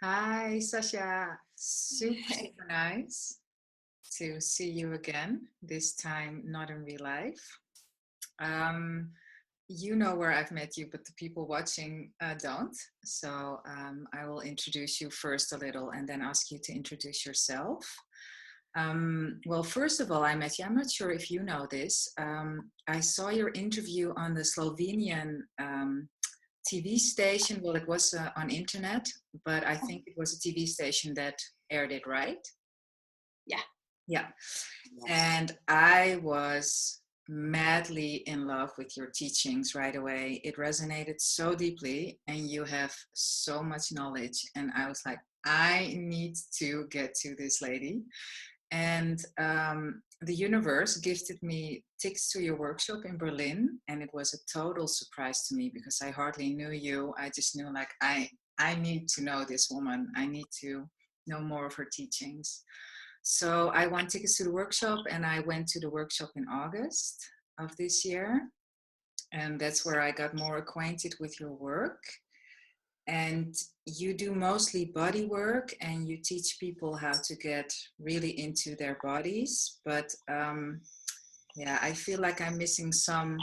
Hi, Sasha. Super, super nice to see you again, this time not in real life. Um, you know where I've met you, but the people watching don't. So I will introduce you first a little and then ask you to introduce yourself. Well, first of all, I met you. I'm not sure if you know this. I saw your interview on the Slovenian TV station. Well, it was on internet, but I think it was a TV station that aired it, right? Yeah. Yeah. And I was madly in love with your teachings right away. It resonated so deeply, and you have so much knowledge. And I was like, I need to get to this lady. And the universe gifted me tickets to your workshop in Berlin, and it was a total surprise to me because I hardly knew you. I just knew like I need to know this woman. I need to know more of her teachings. So I won tickets to the workshop, and I went to the workshop in August of this year, and that's where I got more acquainted with your work. And you do mostly body work, and you teach people how to get really into their bodies. But yeah, I feel like I'm missing some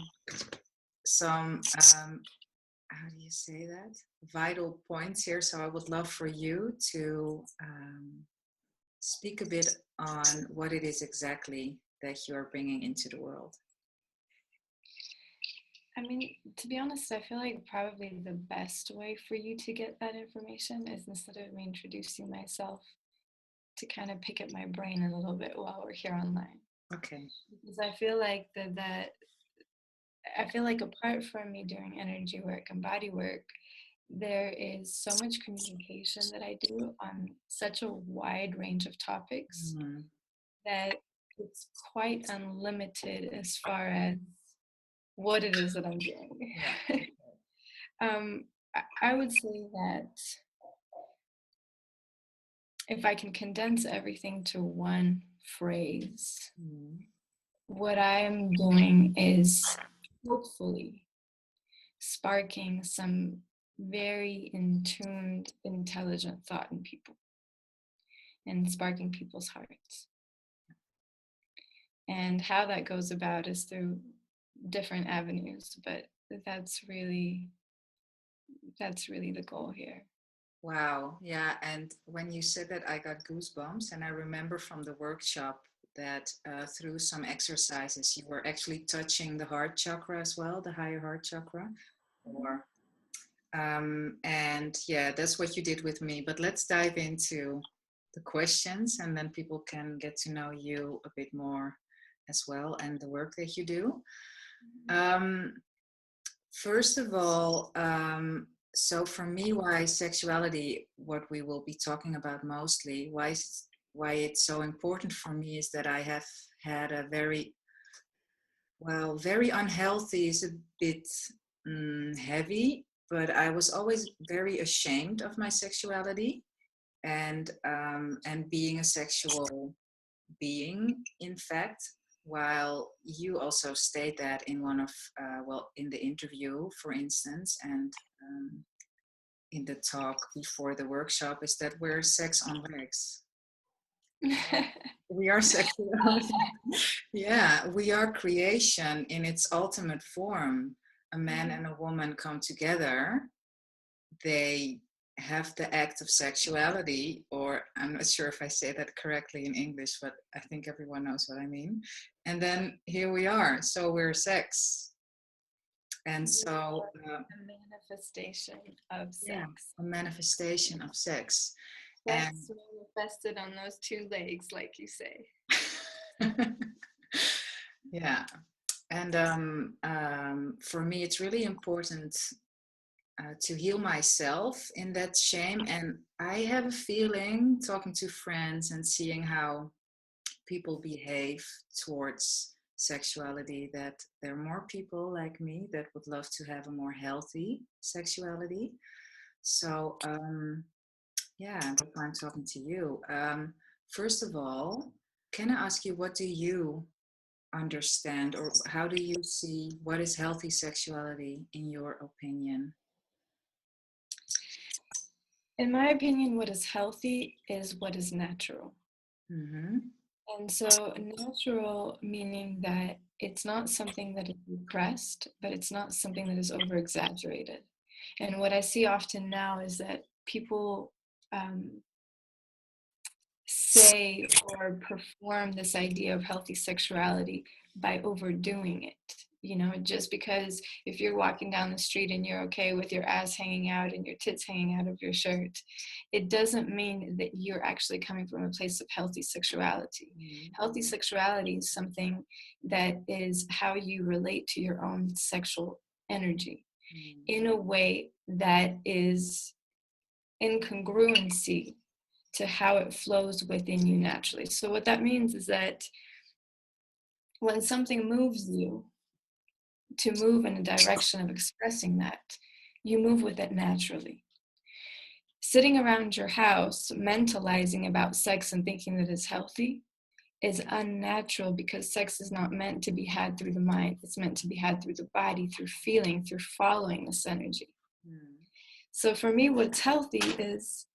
how do you say that, vital points here. So I would love for you to speak a bit on what it is exactly that you're bringing into the world. I mean, to be honest, I feel like probably the best way for you to get that information is instead of me introducing myself to kind of pick at my brain a little bit while we're here online. Okay. Because I feel like apart from me doing energy work and body work, there is so much communication that I do on such a wide range of topics Mm-hmm. that it's quite unlimited as far as what it is that I'm doing. Yeah. um, I would say that if I can condense everything to one phrase, Mm-hmm. what I am doing is hopefully sparking some very in tuned, intelligent thought in people and sparking people's hearts. And how that goes about is through different avenues, but that's really that's really the goal here. Wow. Yeah. And when you said that, I got goosebumps. And I remember from the workshop that through some exercises, you were actually touching the heart chakra as well, the higher heart chakra. Or and yeah, that's what you did with me. But let's dive into the questions, and then people can get to know you a bit more as well and the work that you do. Um, First of all, so for me, why sexuality, what we will be talking about mostly, why it's so important for me is that I have had a very, well, very unhealthy is a bit heavy, but I was always very ashamed of my sexuality and being a sexual being, in fact. While you also state that in one of, well, in the interview, for instance, and in the talk before the workshop, is that we're sex on legs. We are sexuality. Yeah, we are creation in its ultimate form. A man and a woman come together, they have the act of sexuality, or I'm not sure if I say that correctly in English, but I think everyone knows what I mean. And then here we are. So we're sex. And so, A manifestation of yeah, sex. a manifestation of sex. And Sex manifested on those two legs, like you say. yeah. And for me, it's really important to heal myself in that shame. And I have a feeling, talking to friends and seeing how people behave towards sexuality, that there are more people like me that would love to have a more healthy sexuality. So yeah, that's why I'm talking to you. First of all, can I ask you, what do you understand, or how do you see what is healthy sexuality in your opinion? In my opinion, what is healthy is what is natural. Mm-hmm. And so, natural meaning that it's not something that is repressed, but it's not something that is over exaggerated. And what I see often now is that people um, say or perform this idea of healthy sexuality by overdoing it. You know, just because if you're walking down the street and you're okay with your ass hanging out and your tits hanging out of your shirt, it doesn't mean that you're actually coming from a place of healthy sexuality. Healthy sexuality is something that is how you relate to your own sexual energy in a way that is in congruency to how it flows within you naturally. So what that means is that when something moves you to move in a direction of expressing that, you move with it naturally. Sitting around your house, mentalizing about sex and thinking that it's healthy is unnatural, because sex is not meant to be had through the mind. It's meant to be had through the body, through feeling, through following this energy. So for me, what's healthy is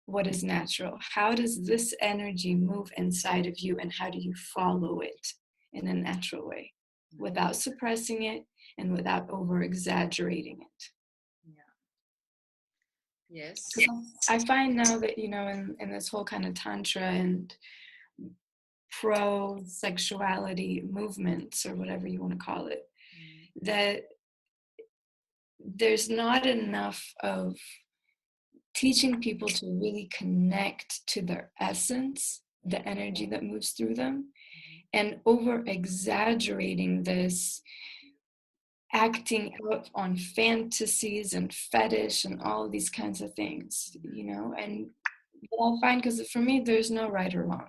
what is natural. How does this energy move inside of you, and how do you follow it in a natural way without suppressing it and without over exaggerating it? Yes. I find now that, you know, in this whole kind of tantra and pro sexuality movements, or whatever you want to call it, that there's not enough of teaching people to really connect to their essence, the energy that moves through them, and over exaggerating this, acting out on fantasies and fetish and all these kinds of things, you know. And what I find, because for me, there's no right or wrong,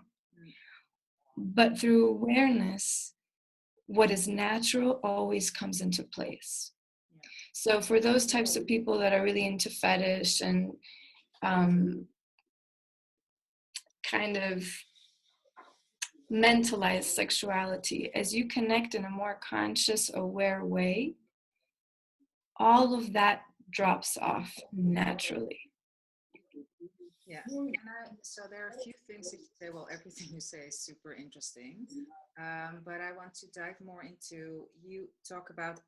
but through awareness, what is natural always comes into place. So for those types of people that are really into fetish and kind of mentalize sexuality, as you connect in a more conscious, aware way, all of that drops off naturally. Yeah. So there are a few things that you say. Well, everything you say is super interesting. But I want to dive more into, you talk about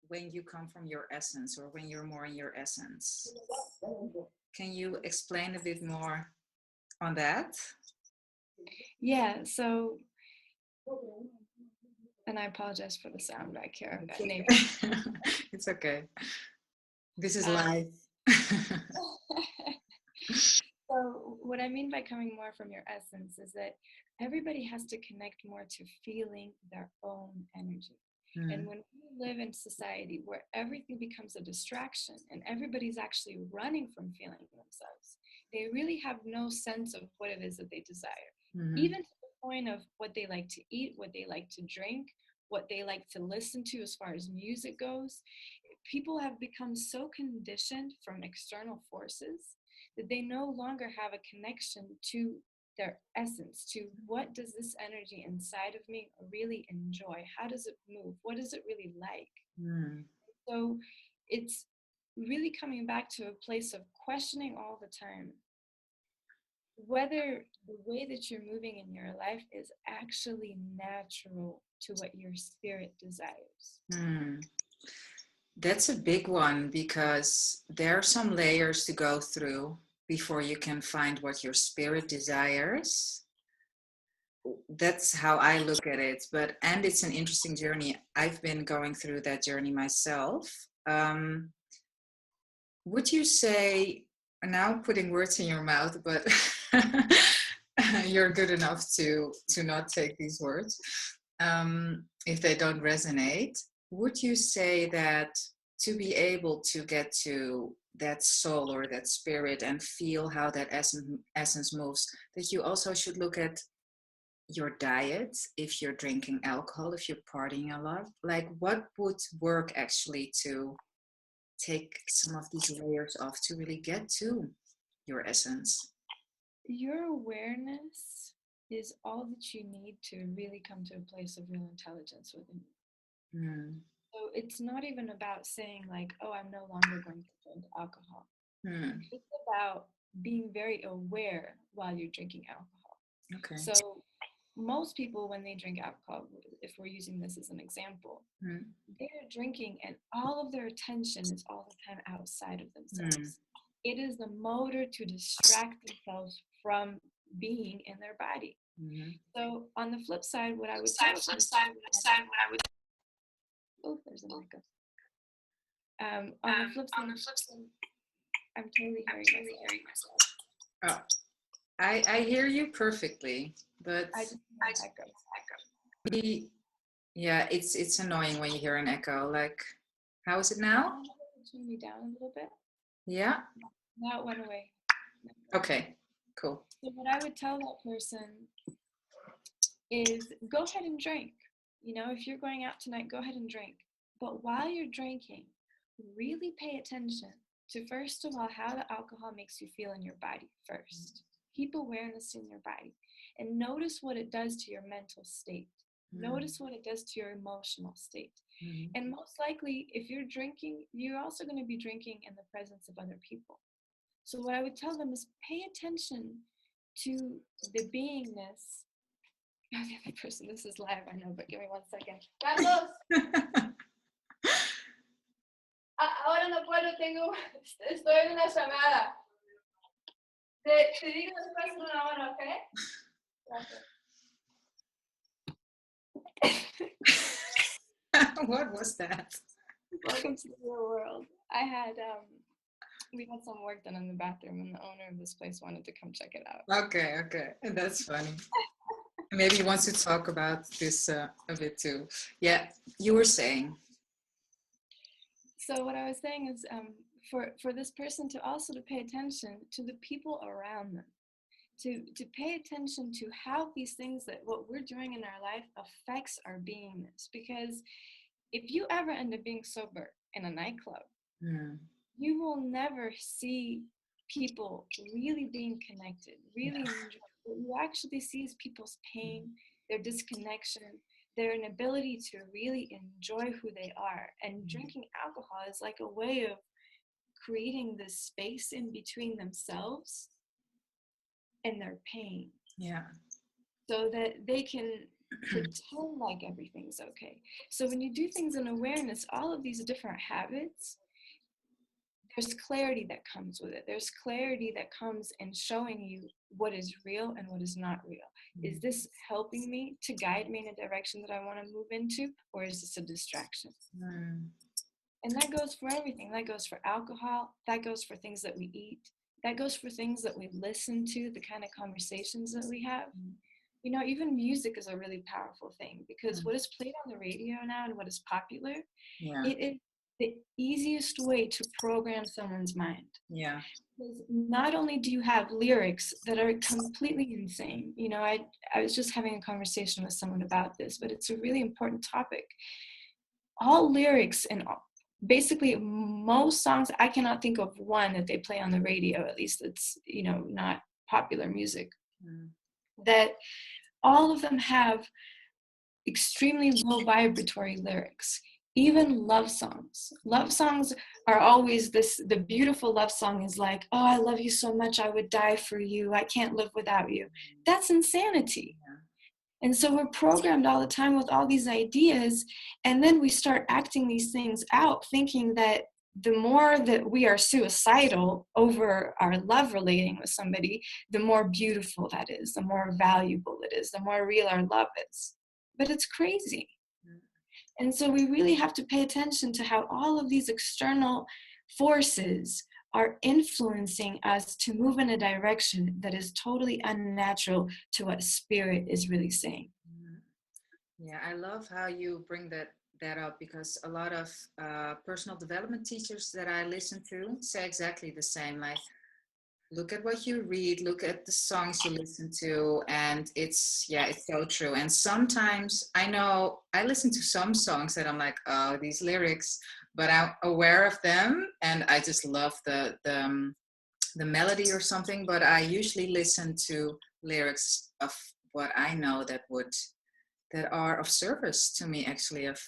when you come from your essence, or when you're more in your essence. Can you explain a bit more on that? Yeah, so, and I apologize for the sound back here. I've got neighbors. It's okay. This is live. So what I mean by coming more from your essence is that everybody has to connect more to feeling their own energy. And when we live in society where everything becomes a distraction and everybody's actually running from feeling themselves, they really have no sense of what it is that they desire. Even to the point of what they like to eat, what they like to drink, what they like to listen to as far as music goes. People have become so conditioned from external forces that they no longer have a connection to their essence, to what does this energy inside of me really enjoy? How does it move? What is it really like? So it's really coming back to a place of questioning all the time whether the way that you're moving in your life is actually natural to what your spirit desires. That's a big one, because there are some layers to go through before you can find what your spirit desires. That's how I look at it. And it's an interesting journey. I've been going through that journey myself. Would you say, now putting words in your mouth, but you're good enough to not take these words if they don't resonate. Would you say that to be able to get to that soul or that spirit and feel how that essence moves, that you also should look at your diet? If you're drinking alcohol, if you're partying a lot, like what would work actually to take some of these layers off to really get to your essence? Your awareness is all that you need to really come to a place of real intelligence within you. So it's not even about saying like, oh, I'm no longer going to drink alcohol. It's about being very aware while you're drinking alcohol. Okay. So most people, when they drink alcohol, if we're using this as an example, they're drinking and all of their attention is all the time outside of themselves. It is the motor to distract themselves from being in their body. So on the flip side, what I would tell oh, there's an echo. On the flip side, I'm totally hearing myself. Oh, I hear you perfectly, but I just echo. Yeah, it's annoying when you hear an echo. Like, how is it now? Turn me down a little bit. Yeah. Now it went away. Okay, cool. So what I would tell that person is go ahead and drink. You know, if you're going out tonight, go ahead and drink. But while you're drinking, really pay attention to, first of all, how the alcohol makes you feel in your body first. Keep awareness in your body and notice what it does to your mental state. Notice what it does to your emotional state. And most likely, if you're drinking, you're also going to be drinking in the presence of other people. So what I would tell them is pay attention to the beingness. Oh, the other person, this is live, I know, but give me 1 second. Carlos! Ahora no puedo, estoy en una llamada. Te digo después en una hora, ¿ok? Gracias. What was that? Welcome to the real world. We had some work done in the bathroom and the owner of this place wanted to come check it out. Okay, that's funny. Maybe he wants to talk about this a bit too. Yeah, you were saying. So what I was saying is for this person to also to pay attention to the people around them, to pay attention to how these things that what we're doing in our life affects our beingness. Because if you ever end up being sober in a nightclub, you will never see people really being connected, really enjoy. What you actually see is people's pain, their disconnection, their inability to really enjoy who they are. And drinking alcohol is like a way of creating this space in between themselves and their pain. Yeah. So that they can pretend like everything's okay. So when you do things in awareness, all of these different habits, there's clarity that comes with it. There's clarity that comes in showing you what is real and what is not real. Is this helping me to guide me in a direction that I want to move into, or is this a distraction? And that goes for everything. That goes for alcohol. That goes for things that we eat. That goes for things that we listen to, the kind of conversations that we have. You know, even music is a really powerful thing, because what is played on the radio now and what is popular, it is the easiest way to program someone's mind. Yeah. Because not only do you have lyrics that are completely insane, you know, I was just having a conversation with someone about this, but it's a really important topic. All lyrics and basically most songs, I cannot think of one that they play on the radio, at least it's, you know, not popular music, that all of them have extremely low vibratory lyrics. Even love songs. Love songs are always this, the beautiful love song is like, oh, I love you so much, I would die for you, I can't live without you. That's insanity. And so we're programmed all the time with all these ideas, and then we start acting these things out, thinking that the more that we are suicidal over our love relating with somebody, the more beautiful that is, the more valuable it is, the more real our love is. But it's crazy. And so we really have to pay attention to how all of these external forces are influencing us to move in a direction that is totally unnatural to what spirit is really saying. Yeah, I love how you bring that up, because a lot of personal development teachers that I listen to say exactly the same. Like, look at what you read, look at the songs you listen to, and it's so true. And sometimes I know I listen to some songs that I'm like, oh, these lyrics, but I'm aware of them and I just love the melody or something. But I usually listen to lyrics of what I know that are of service to me, actually, of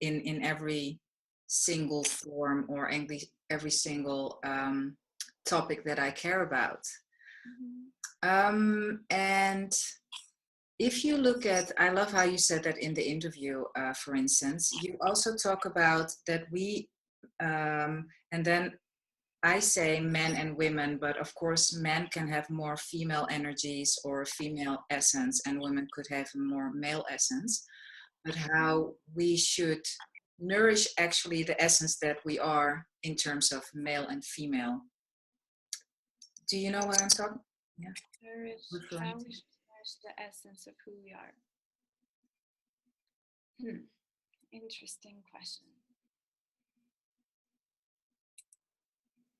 in every single form or every single topic that I care about. And if you look at, I love how you said that in the interview, for instance, you also talk about that and then I say men and women, but of course men can have more female energies or female essence, and women could have more male essence, but how we should nourish actually the essence that we are in terms of male and female. Do you know what I'm talking? Yeah. How we should nourish the essence of who we are. Interesting question.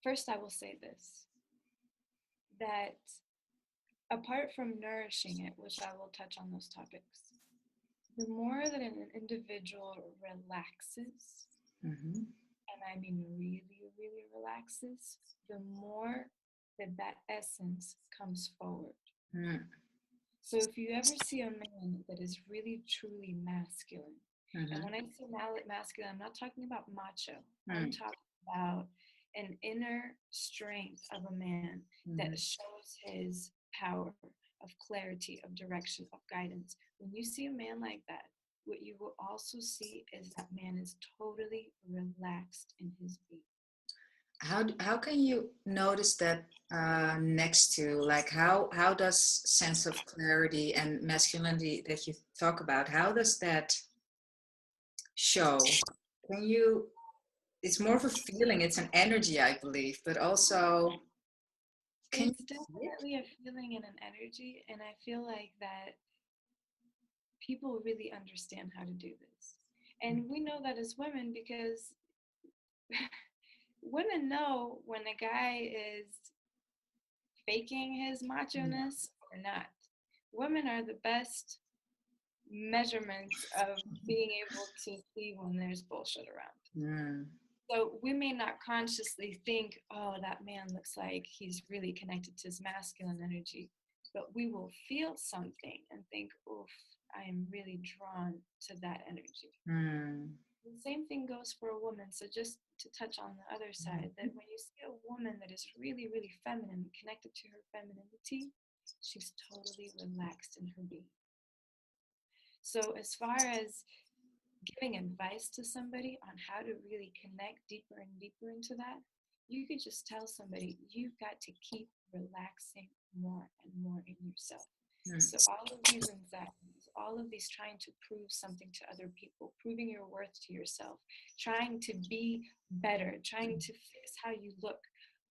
First, I will say this, that apart from nourishing it, which I will touch on those topics, the more that an individual relaxes, and I mean really, really relaxes, the more that essence comes forward. So if you ever see a man that is really, truly masculine, and when I say masculine, I'm not talking about macho. I'm talking about an inner strength of a man that shows his power of clarity, of direction, of guidance. When you see a man like that, what you will also see is that man is totally relaxed in his being. How can you notice that next to, like, how does sense of clarity and masculinity that you talk about, how does that show? Can you, it's more of a feeling, it's an energy, I believe, but also it's definitely a feeling and an energy, and I feel like that people really understand how to do this. And we know that as women because women know when a guy is faking his macho-ness or not. Women are the best measurements of being able to see when there's bullshit around. So we may not consciously think, oh, that man looks like he's really connected to his masculine energy, but we will feel something and think, oof, I am really drawn to that energy. The same thing goes for a woman. So just to touch on the other side, that when you see a woman that is really, really feminine, connected to her femininity, she's totally relaxed in her being. So as far as giving advice to somebody on how to really connect deeper and deeper into that, you could just tell somebody, you've got to keep relaxing more and more in yourself. So all of these anxieties, all of these trying to prove something to other people, proving your worth to yourself, trying to be better, trying to fix how you look,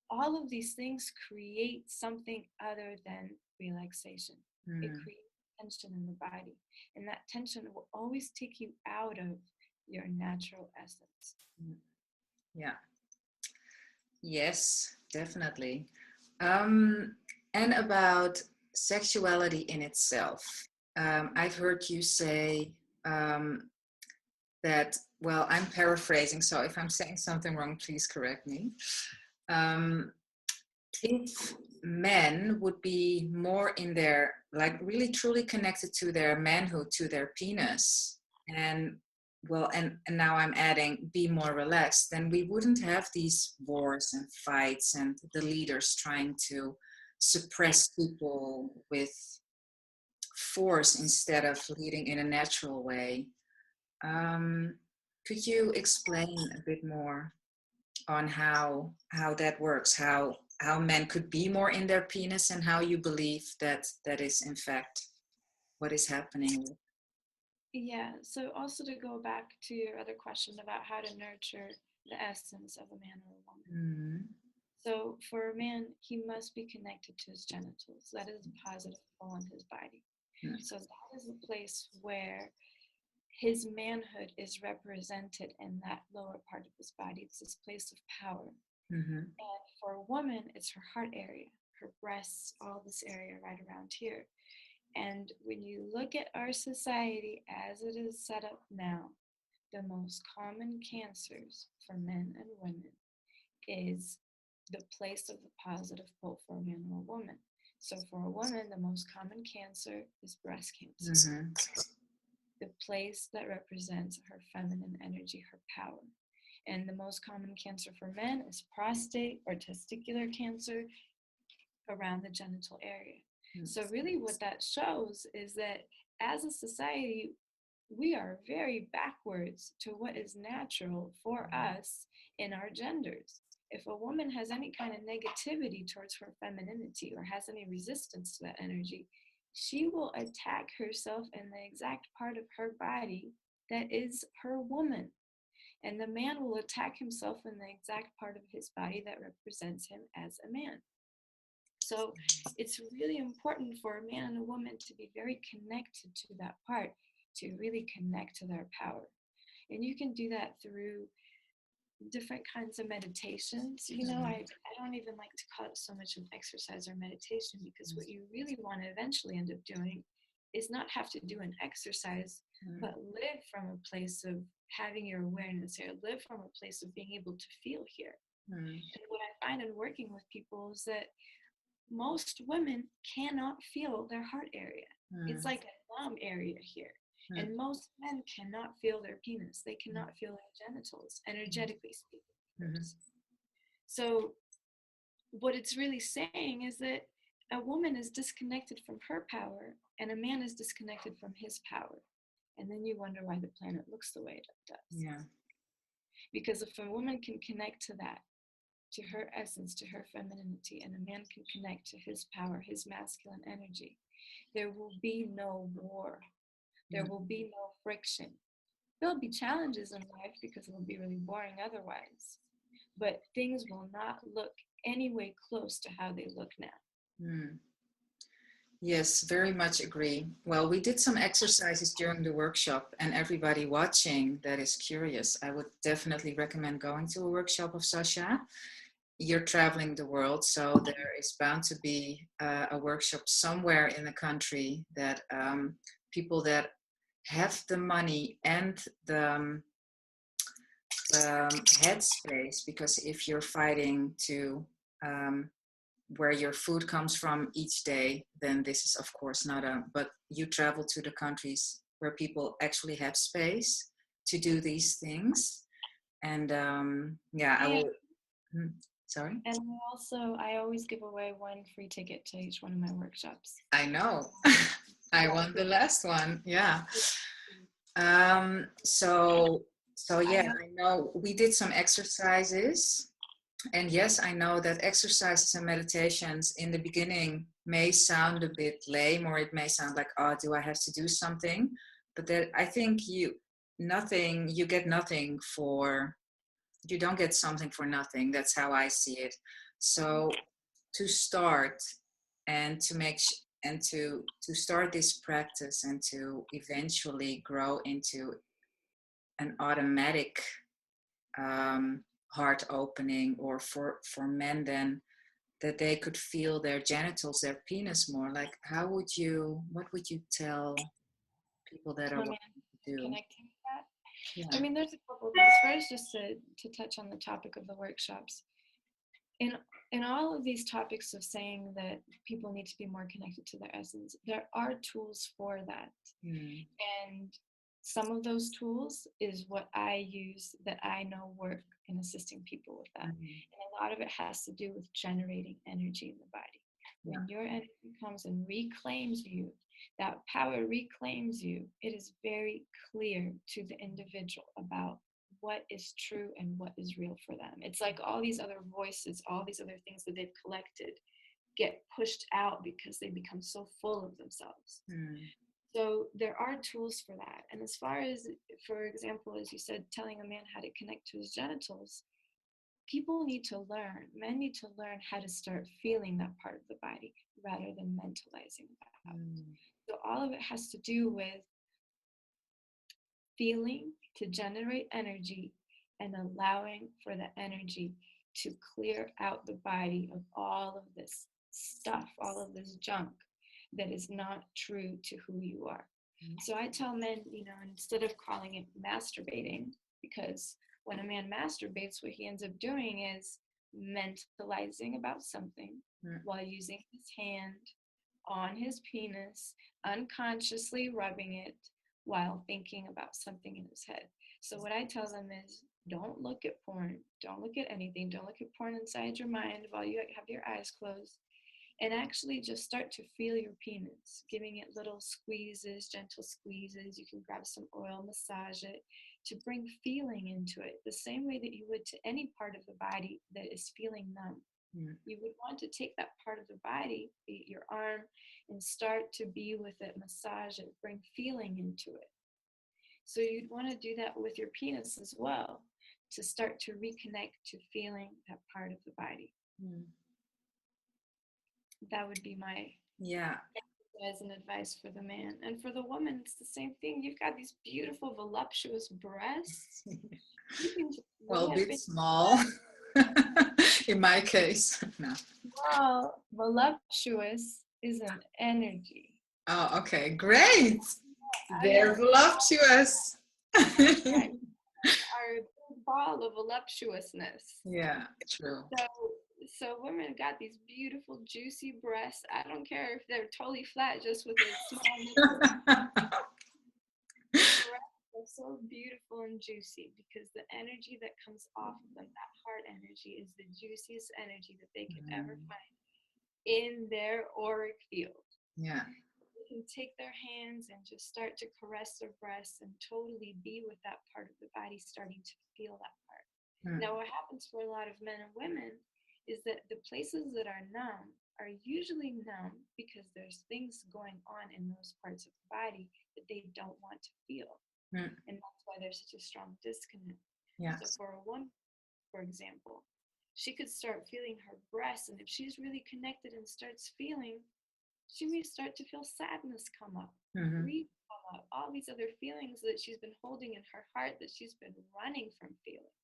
all of these things create something other than relaxation. It creates tension in the body, and that tension will always take you out of your natural essence. Yeah. Yes, definitely. And about sexuality in itself, I've heard you say that, well, I'm paraphrasing, so if I'm saying something wrong, please correct me. If men would be more in their, like, really truly connected to their manhood, to their penis, and well, and now I'm adding be more relaxed, then we wouldn't have these wars and fights and the leaders trying to suppress people with force instead of leading in a natural way. Could you explain a bit more on how that works, how men could be more in their penis, and how you believe that is in fact what is happening? Yeah, so also to go back to your other question about how to nurture the essence of a man or a woman. So for a man, he must be connected to his genitals. That is a positive pole in his body. So that is a place where his manhood is represented in that lower part of his body. It's this place of power. And for a woman, it's her heart area, her breasts, all this area right around here. And when you look at our society as it is set up now, the most common cancers for men and women is the place of the positive pole for a man or a woman. So for a woman, the most common cancer is breast cancer. The place that represents her feminine energy, her power. And the most common cancer for men is prostate or testicular cancer around the genital area. So really what that shows is that as a society, we are very backwards to what is natural for us in our genders. If a woman has any kind of negativity towards her femininity or has any resistance to that energy, she will attack herself in the exact part of her body that is her woman. And the man will attack himself in the exact part of his body that represents him as a man. So it's really important for a man and a woman to be very connected to that part, to really connect to their power. And you can do that through different kinds of meditations. I don't even like to call it so much an exercise or meditation, because what you really want to eventually end up doing is not have to do an exercise, but live from a place of having your awareness here, live from a place of being able to feel here. And what I find in working with people is that most women cannot feel their heart area. It's like a numb area here. And most men cannot feel their penis. They cannot feel their genitals, energetically speaking. So what it's really saying is that a woman is disconnected from her power and a man is disconnected from his power. And then you wonder why the planet looks the way it does. Yeah. Because if a woman can connect to that, to her essence, to her femininity, and a man can connect to his power, his masculine energy, there will be no war. There will be no friction. There'll be challenges in life because it'll be really boring otherwise. But things will not look any way close to how they look now. Yes, very much agree. Well, we did some exercises during the workshop, and everybody watching that is curious, I would definitely recommend going to a workshop of Sasha. You're traveling the world, so there is bound to be a workshop somewhere in the country that people that have the money and the headspace, because if you're fighting to where your food comes from each day, then this is of course not but you travel to the countries where people actually have space to do these things. And I will sorry. And I always give away one free ticket to each one of my workshops. I know. I won the last one. Yeah. So yeah, I know we did some exercises. And yes, I know that exercises and meditations in the beginning may sound a bit lame, or it may sound like, oh, do I have to do something? But that I think you get nothing for, you don't get something for nothing. That's how I see it. So to start and to make and to start this practice and to eventually grow into an automatic heart opening, or for men then that they could feel their genitals, their penis more, like what would you tell people that are wanting to do? Connecting with that? Yeah. I mean, there's a couple of things. First, just to touch on the topic of the workshops. In all of these topics of saying that people need to be more connected to their essence, there are tools for that. And some of those tools is what I use that I know work in assisting people with that. And a lot of it has to do with generating energy in the body. When your energy comes and reclaims you, that power reclaims you, it is very clear to the individual about what is true and what is real for them. It's like all these other voices, all these other things that they've collected get pushed out because they become so full of themselves. So there are tools for that. And as far as, for example, as you said, telling a man how to connect to his genitals, people need to learn, men need to learn how to start feeling that part of the body rather than mentalizing that out. So all of it has to do with feeling to generate energy and allowing for the energy to clear out the body of all of this stuff, all of this junk that is not true to who you are. So I tell men, instead of calling it masturbating, because when a man masturbates, what he ends up doing is mentalizing about something while using his hand on his penis, unconsciously rubbing it while thinking about something in his head. So what I tell them is, Don't look at porn. Don't look at anything. Don't look at porn inside your mind while you have your eyes closed. And actually just start to feel your penis, giving it little squeezes, gentle squeezes. You can grab some oil, massage it to bring feeling into it, the same way that you would to any part of the body that is feeling numb. You would want to take that part of the body, be it your arm, and start to be with it, massage it, bring feeling into it. So you'd want to do that with your penis as well, to start to reconnect to feeling that part of the body. That would be my as an advice for the man. And for the woman, it's the same thing. You've got these beautiful, voluptuous breasts. You can just well, a bit small in my case. No. Well, voluptuous is an energy. Oh, okay, great. They're voluptuous. Right. Our ball of voluptuousness. Yeah, true. So women got these beautiful, juicy breasts. I don't care if they're totally flat, just with a small nipple. They're so beautiful and juicy because the energy that comes off of them, that heart energy, is the juiciest energy that they could ever find in their auric field. Yeah. They can take their hands and just start to caress their breasts and totally be with that part of the body, starting to feel that part. Now, what happens for a lot of men and women is that the places that are numb are usually numb because there's things going on in those parts of the body that they don't want to feel. And that's why there's such a strong disconnect. Yeah. So for a woman, for example, she could start feeling her breasts, and if she's really connected and starts feeling, she may start to feel sadness come up, grief come up, all these other feelings that she's been holding in her heart that she's been running from feeling.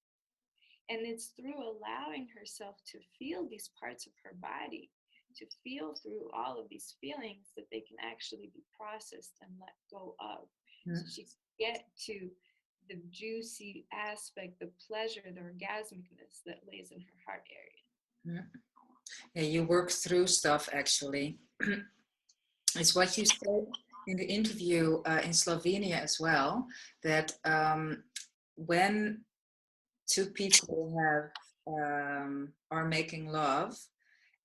And it's through allowing herself to feel these parts of her body, to feel through all of these feelings, that they can actually be processed and let go of. So she can get to the juicy aspect, the pleasure, the orgasmicness that lays in her heart area. Yeah, you work through stuff actually. It's what you said in the interview in Slovenia as well, that when two people are making love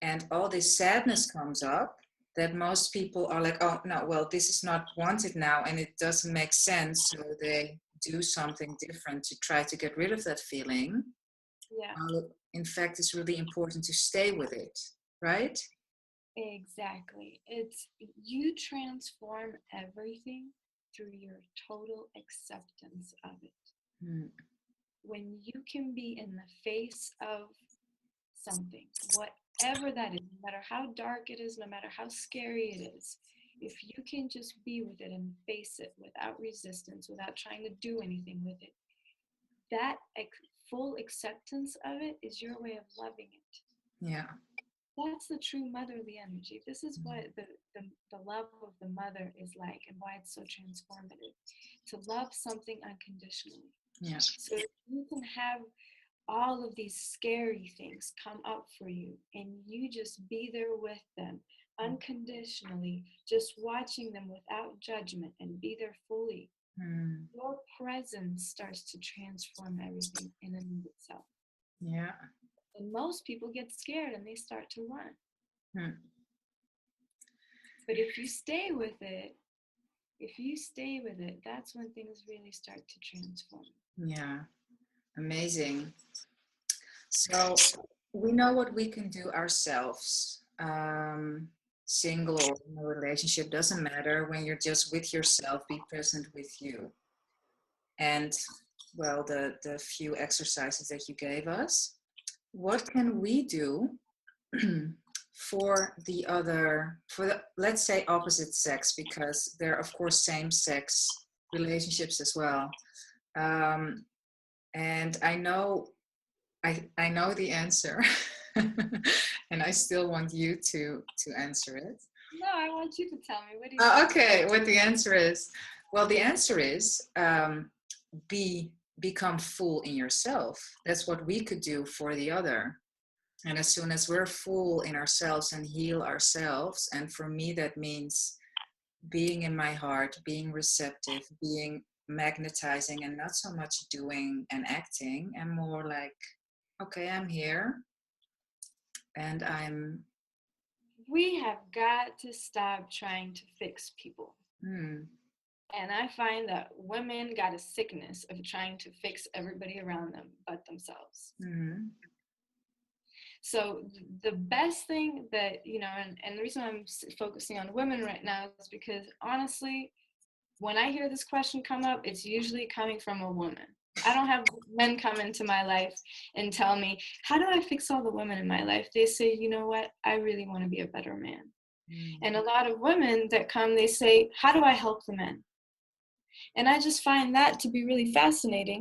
and all this sadness comes up, that most people are like, oh no, well, this is not wanted now and it doesn't make sense, so they do something different to try to get rid of that feeling. In fact, it's really important to stay with it, right? Exactly. It's you transform everything through your total acceptance of it. When you can be in the face of something, whatever that is, no matter how dark it is, no matter how scary it is, if you can just be with it and face it without resistance, without trying to do anything with it, that full acceptance of it is your way of loving it. Yeah. That's the true motherly energy. This is what the love of the mother is like, and why it's so transformative. To love something unconditionally. Yeah. So you can have all of these scary things come up for you, and you just be there with them unconditionally, just watching them without judgment and be there fully. Your presence starts to transform everything in and of itself. Yeah. And most people get scared and they start to run. But if you stay with it, that's when things really start to transform. Yeah. Amazing. So we know what we can do ourselves. Single or in a relationship, doesn't matter. When you're just with yourself, be present with you. And well, the few exercises that you gave us, what can we do for the other, let's say opposite sex, because there are of course same sex relationships as well. And I know the answer, and I still want you to answer it. No, I want you to tell me. What do you think? Okay, what the answer is? Well, the answer is become full in yourself. That's what we could do for the other. And as soon as we're full in ourselves and heal ourselves, and for me that means being in my heart, being receptive, being magnetizing and not so much doing and acting, and more like, okay, I'm here and I'm. We have got to stop trying to fix people. And I find that women got a sickness of trying to fix everybody around them but themselves. So the best thing that, and the reason I'm focusing on women right now is because honestly, when I hear this question come up, it's usually coming from a woman. I don't have men come into my life and tell me, how do I fix all the women in my life? They say, you know what? I really want to be a better man. And a lot of women that come, they say, how do I help the men? And I just find that to be really fascinating.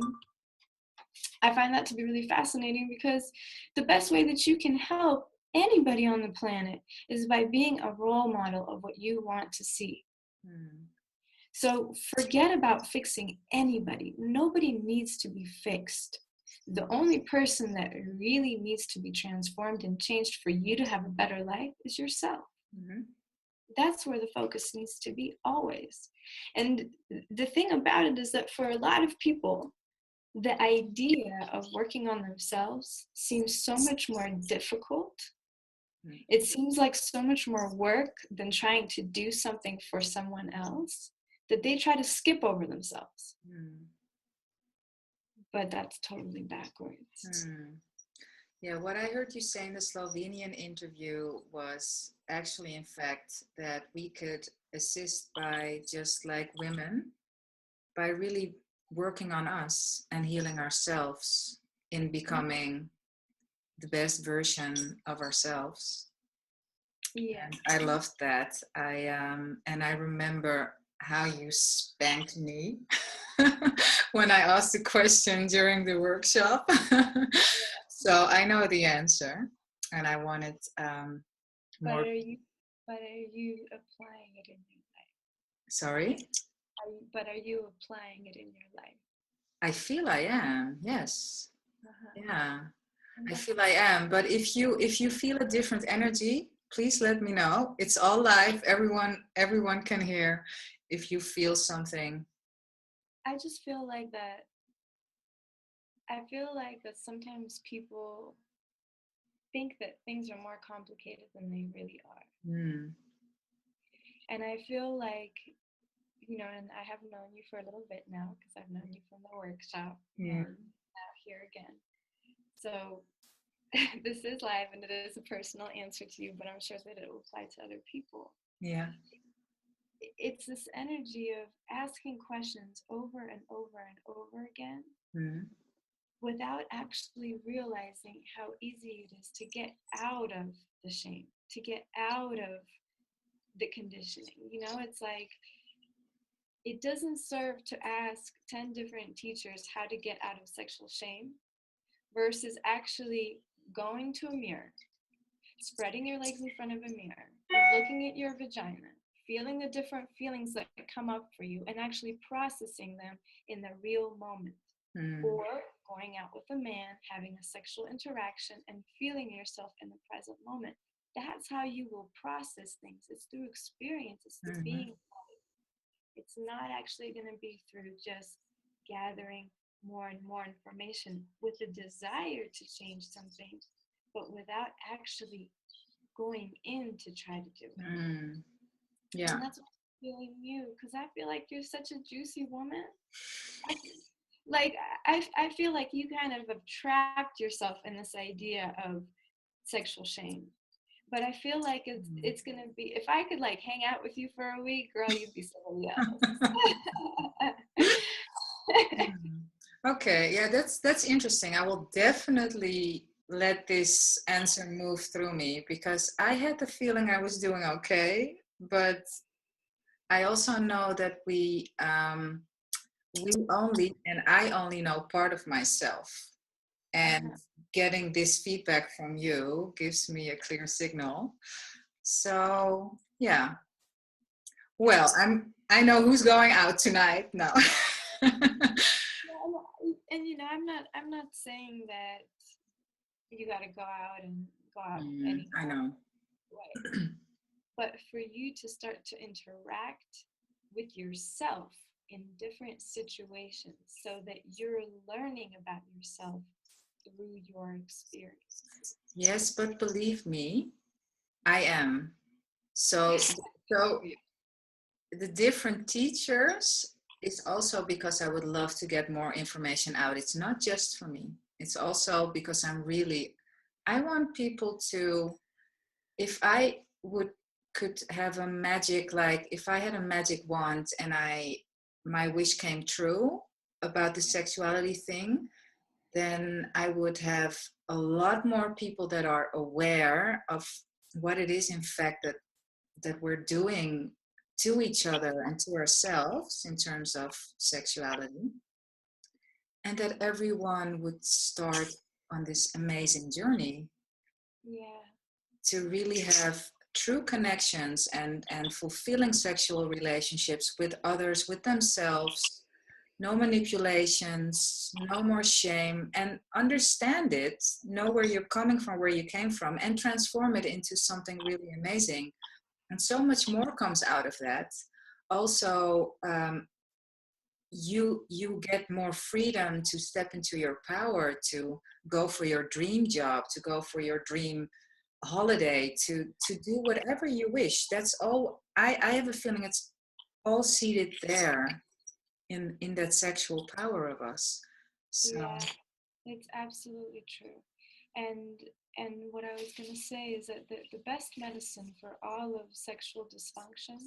I find that to be really fascinating because the best way that you can help anybody on the planet is by being a role model of what you want to see. So forget about fixing anybody. Nobody needs to be fixed. The only person that really needs to be transformed and changed for you to have a better life is yourself. That's where the focus needs to be always. And the thing about it is that for a lot of people, the idea of working on themselves seems so much more difficult. It seems like so much more work than trying to do something for someone else, that they try to skip over themselves. But that's totally backwards. Yeah, what I heard you say in the Slovenian interview was actually, in fact, that we could assist by, just like women, by really working on us and healing ourselves in becoming the best version of ourselves. Yeah. And I loved that. And I remember how you spanked me when I asked the question during the workshop. So I know the answer, and I wanted more. But are you applying it in your life? Sorry? But are you applying it in your life? I feel I am, yes. Yeah, I feel I am. But if you feel a different energy, please let me know. It's all live. Everyone can hear if you feel something. I just feel like that. I feel like that sometimes people think that things are more complicated than they really are. And I feel like, and I have known you for a little bit now because I've known you from the workshop and now here again. So this is live and it is a personal answer to you, but I'm sure that it will apply to other people. Yeah. It's this energy of asking questions over and over and over again without actually realizing how easy it is to get out of the shame, to get out of the conditioning. It's like, it doesn't serve to ask 10 different teachers how to get out of sexual shame versus actually going to a mirror, spreading your legs in front of a mirror, looking at your vagina, feeling the different feelings that come up for you and actually processing them in the real moment. Or going out with a man, having a sexual interaction and feeling yourself in the present moment. That's how you will process things. It's through experience. It's through being. It's not actually going to be through just gathering more and more information with a desire to change something, but without actually going in to try to do it. Yeah. And that's what I'm feeling you, because I feel like you're such a juicy woman. I feel like you kind of have trapped yourself in this idea of sexual shame. But I feel like it's gonna be, if I could like hang out with you for a week, girl, you'd be somebody else. Okay, yeah, that's interesting. I will definitely let this answer move through me because I had the feeling I was doing okay, but I also know that I only know part of myself, and getting this feedback from you gives me a clear signal. So yeah, well, I know who's going out tonight. No. And I'm not saying that you got to go out any I know. way. But for you to start to interact with yourself in different situations so that you're learning about yourself through your experience. Yes, but believe me, I am. So the different teachers is also because I would love to get more information out. It's not just for me. It's also because I want people to, if I could have a magic, like if I had a magic wand and my wish came true about the sexuality thing, then I would have a lot more people that are aware of what it is, in fact, that we're doing to each other and to ourselves in terms of sexuality, and that everyone would start on this amazing journey to really have true connections and fulfilling sexual relationships with others, with themselves. No manipulations, no more shame, and understand it, know where you're coming from, where you came from, and transform it into something really amazing. And so much more comes out of that. Also, you get more freedom to step into your power, to go for your dream job, to go for your dream holiday, to do whatever you wish. That's all. I have a feeling it's all seated there in that sexual power of us. So Yeah, it's absolutely true. And what I was going to say is that the best medicine for all of sexual dysfunction,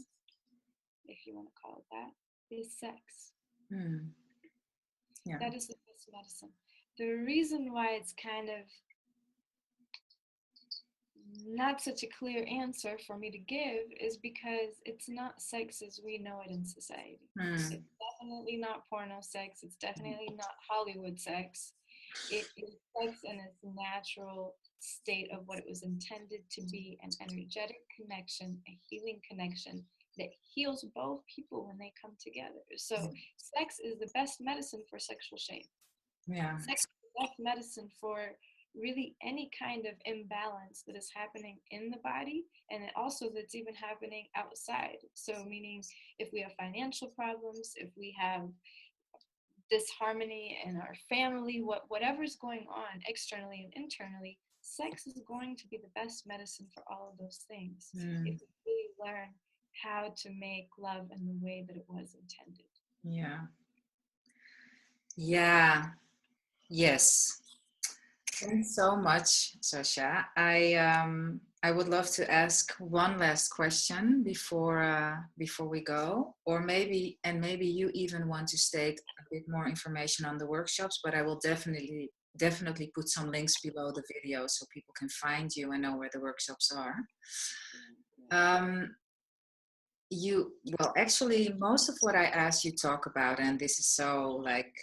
if you want to call it that, is sex. Yeah. That is the best medicine. The reason why it's kind of not such a clear answer for me to give is because it's not sex as we know it in society. It's definitely not porno sex. It's definitely not Hollywood sex. It is sex in its natural state of what it was intended to be, an energetic connection, a healing connection that heals both people when they come together. So sex is the best medicine for sexual shame. Yeah. Sex is the best medicine for really any kind of imbalance that is happening in the body, and also that's even happening outside. So meaning if we have financial problems, if we have disharmony in our family, whatever's going on externally and internally, sex is going to be the best medicine for all of those things if we really learn how to make love in the way that it was intended. Yes. Thanks so much, Sasha. I would love to ask one last question before we go, or maybe you even want to state a bit more information on the workshops, but I will definitely put some links below the video so people can find you and know where the workshops are. Well, actually, most of what I asked you talk about, and this is so like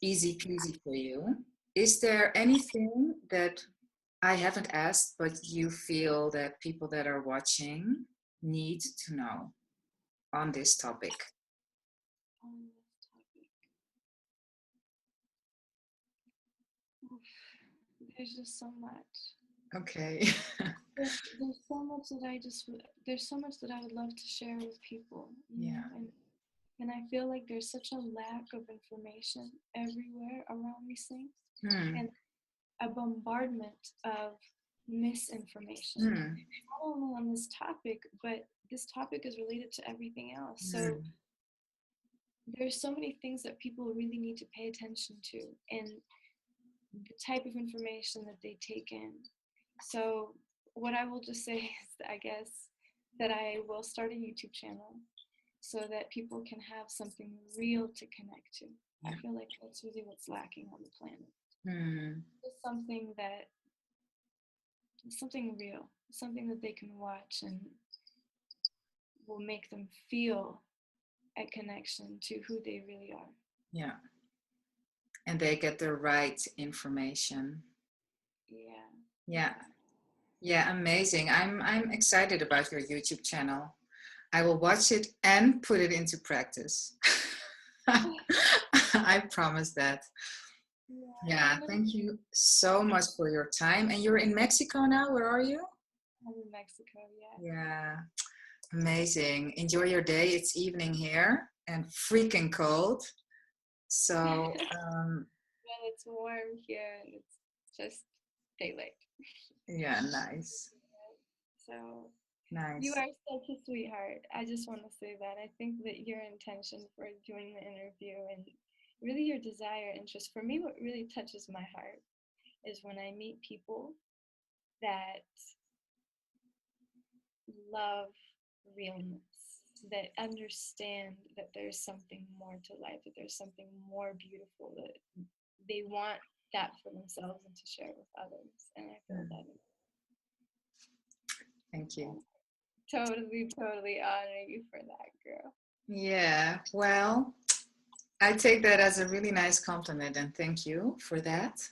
easy peasy for you. Is there anything that I haven't asked, but you feel that people that are watching need to know on this topic? There's just so much. Okay. there's so much that I would love to share with people. You know? And I feel like there's such a lack of information everywhere around these things, and a bombardment of misinformation, not only on this topic, but this topic is related to everything else. So there's so many things that people really need to pay attention to, and the type of information that they take in. So what I will just say is, I guess, that I will start a YouTube channel so that people can have something real to connect to. I feel like that's really what's lacking on the planet. Just something real, something that they can watch and will make them feel a connection to who they really are. Yeah. And they get the right information. Yeah, amazing. I'm excited about your YouTube channel. I will watch it and put it into practice. I promise that. Yeah, thank you so much for your time. And you're in Mexico now? Where are you? I'm in Mexico, Yeah, amazing. Enjoy your day. It's evening here. and freaking cold. So, Well, it's warm here and it's just daylight. yeah, nice. So you Nice. are such a sweetheart. I just want to say that. I think that your intention for doing the interview and really your desire, interest, for me, what really touches my heart is when I meet people that love realness, that understand that there's something more to life, that there's something more beautiful, that they want that for themselves and to share with others. And I feel that. Thank you. Totally, totally honor you for that, girl. Yeah, well, I take that as a really nice compliment, and thank you for that.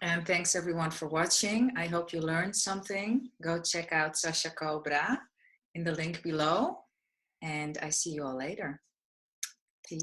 And thanks everyone for watching. I hope you learned something. Go check out Sasha Cobra in the link below. And I see you all later. Peace.